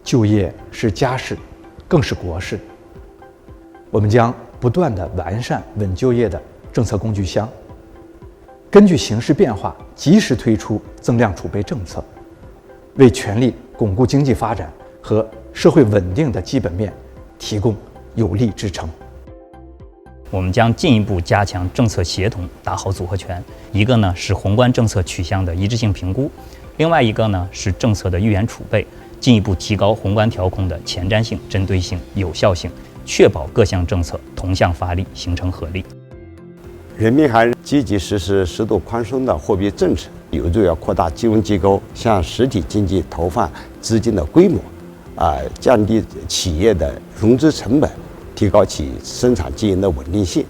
就业是家事，更是国事。我们将不断地完善稳就业的政策工具箱，根据形势变化，及时推出增量储备政策，为全力巩固经济发展和社会稳定的基本面提供有力支撑。我们将进一步加强政策协同，打好组合拳。一个呢是宏观政策取向的一致性评估，另外一个呢是政策的预言储备，进一步提高宏观调控的前瞻性、针对性、有效性，确保各项政策同向发力，形成合力。人民还积极实施适度宽松的货币政策，有助于扩大金融机构向实体经济投放资金的规模，降低企业的融资成本，提高其生产经营的稳定性。